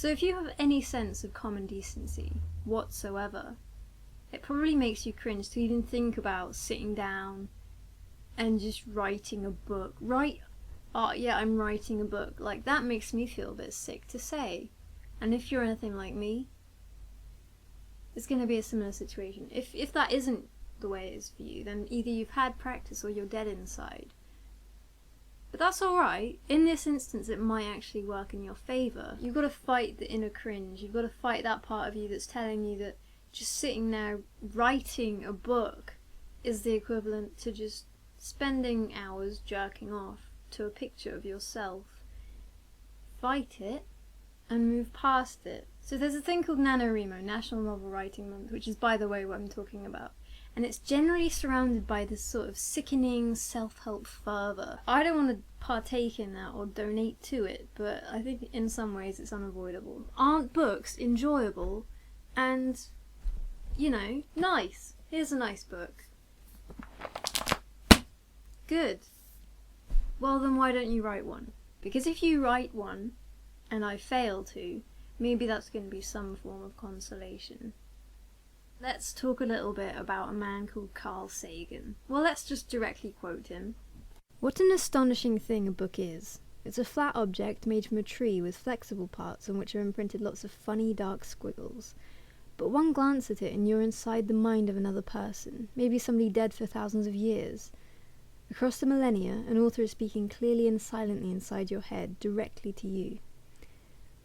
So if you have any sense of common decency whatsoever, it probably makes you cringe to even think about sitting down and just writing a book. I'm writing a book. Like, that makes me feel a bit sick to say. And if you're anything like me, it's going to be a similar situation. If that isn't the way it is for you, then either you've had practice or you're dead inside. But that's alright. In this instance, it might actually work in your favour. You've got to fight the inner cringe. You've got to fight that part of you that's telling you that just sitting there writing a book is the equivalent to just spending hours jerking off to a picture of yourself. Fight it and move past it. So there's a thing called NaNoWriMo, National Novel Writing Month, which is, by the way, what I'm talking about. And it's generally surrounded by this sort of sickening self-help fervour. I don't want to partake in that or donate to it, but I think in some ways it's unavoidable. Aren't books enjoyable and, nice? Here's a nice book. Good. Well, then why don't you write one? Because if you write one, and I fail to, maybe that's going to be some form of consolation. Let's talk a little bit about a man called Carl Sagan. Well, let's just directly quote him. What an astonishing thing a book is. It's a flat object made from a tree with flexible parts on which are imprinted lots of funny dark squiggles. But one glance at it and you're inside the mind of another person, maybe somebody dead for thousands of years. Across the millennia, an author is speaking clearly and silently inside your head, directly to you.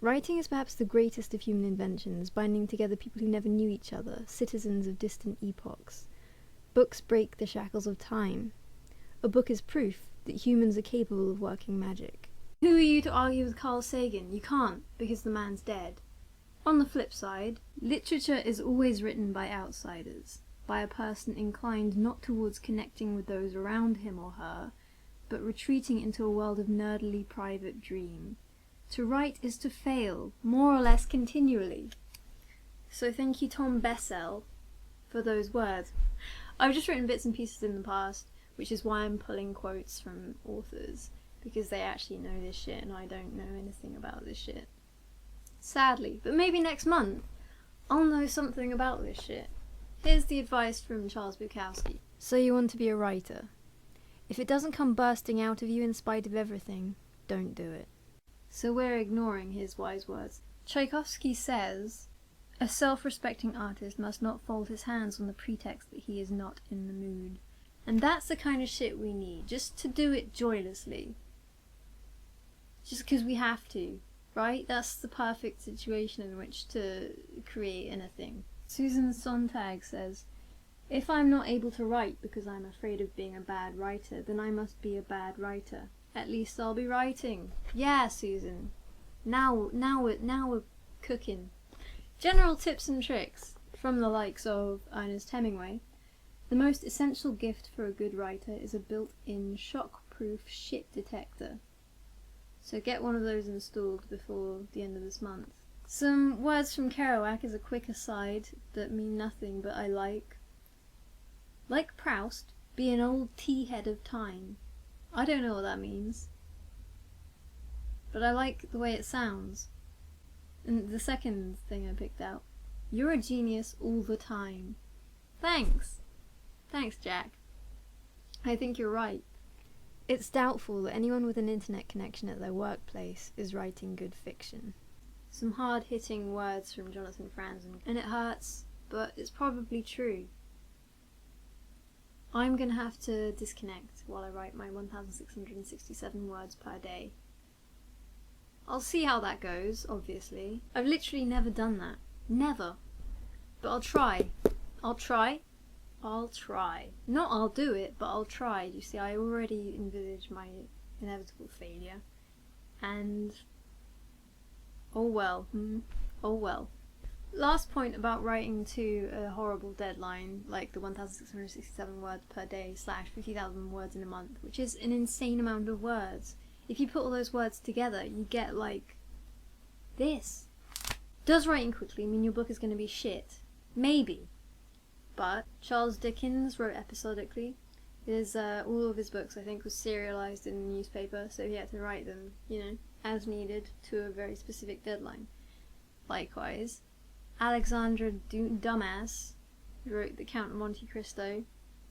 Writing is perhaps the greatest of human inventions, binding together people who never knew each other, citizens of distant epochs. Books break the shackles of time. A book is proof that humans are capable of working magic. Who are you to argue with Carl Sagan? You can't, because the man's dead. On the flip side, literature is always written by outsiders, by a person inclined not towards connecting with those around him or her, but retreating into a world of nerdily private dream. To write is to fail, more or less continually. So thank you, Tom Bessell, for those words. I've just written bits and pieces in the past, which is why I'm pulling quotes from authors, because they actually know this shit and I don't know anything about this shit. Sadly, but maybe next month I'll know something about this shit. Here's the advice from Charles Bukowski. So you want to be a writer. If it doesn't come bursting out of you in spite of everything, don't do it. So we're ignoring his wise words. Tchaikovsky says, a self-respecting artist must not fold his hands on the pretext that he is not in the mood. And that's the kind of shit we need, just to do it joylessly. Just because we have to, right? That's the perfect situation in which to create anything. Susan Sontag says, if I'm not able to write because I'm afraid of being a bad writer, then I must be a bad writer. At least I'll be writing. Yeah, Susan. Now we're cooking. General tips and tricks from the likes of Ernest Hemingway. The most essential gift for a good writer is a built-in shock-proof shit detector. So get one of those installed before the end of this month. Some words from Kerouac as a quick aside that mean nothing but I like. Like Proust, be an old tea-head of time. I don't know what that means, but I like the way it sounds. And the second thing I picked out, you're a genius all the time. Thanks. Thanks, Jack. I think you're right. It's doubtful that anyone with an internet connection at their workplace is writing good fiction. Some hard-hitting words from Jonathan Franzen, and it hurts, but it's probably true. I'm going to have to disconnect while I write my 1,667 words per day. I'll see how that goes, obviously. I've literally never done that. Never. But I'll try. I'll try. Not I'll do it, but I'll try. You see, I already envisage my inevitable failure. And oh well. Oh well. Last point about writing to a horrible deadline, like the 1,667 words per day / 50,000 words in a month, which is an insane amount of words. If you put all those words together, you get like this. Does writing quickly mean your book is going to be shit? Maybe. But Charles Dickens wrote episodically. All of his books, I think, was serialized in the newspaper, so he had to write them, as needed to a very specific deadline. likewise. Alexandra Dumas wrote The Count of Monte Cristo.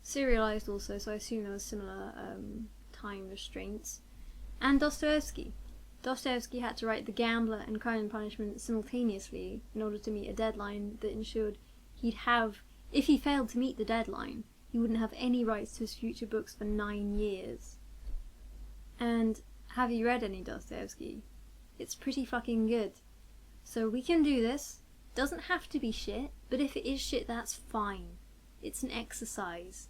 Serialized also, so I assume there was similar time restraints. And Dostoevsky. Dostoevsky had to write The Gambler and Crime and Punishment simultaneously in order to meet a deadline that ensured he'd have, if he failed to meet the deadline, he wouldn't have any rights to his future books for 9 years. And have you read any Dostoevsky? It's pretty fucking good. So we can do this. Doesn't have to be shit, but if it is shit, that's fine. It's an exercise.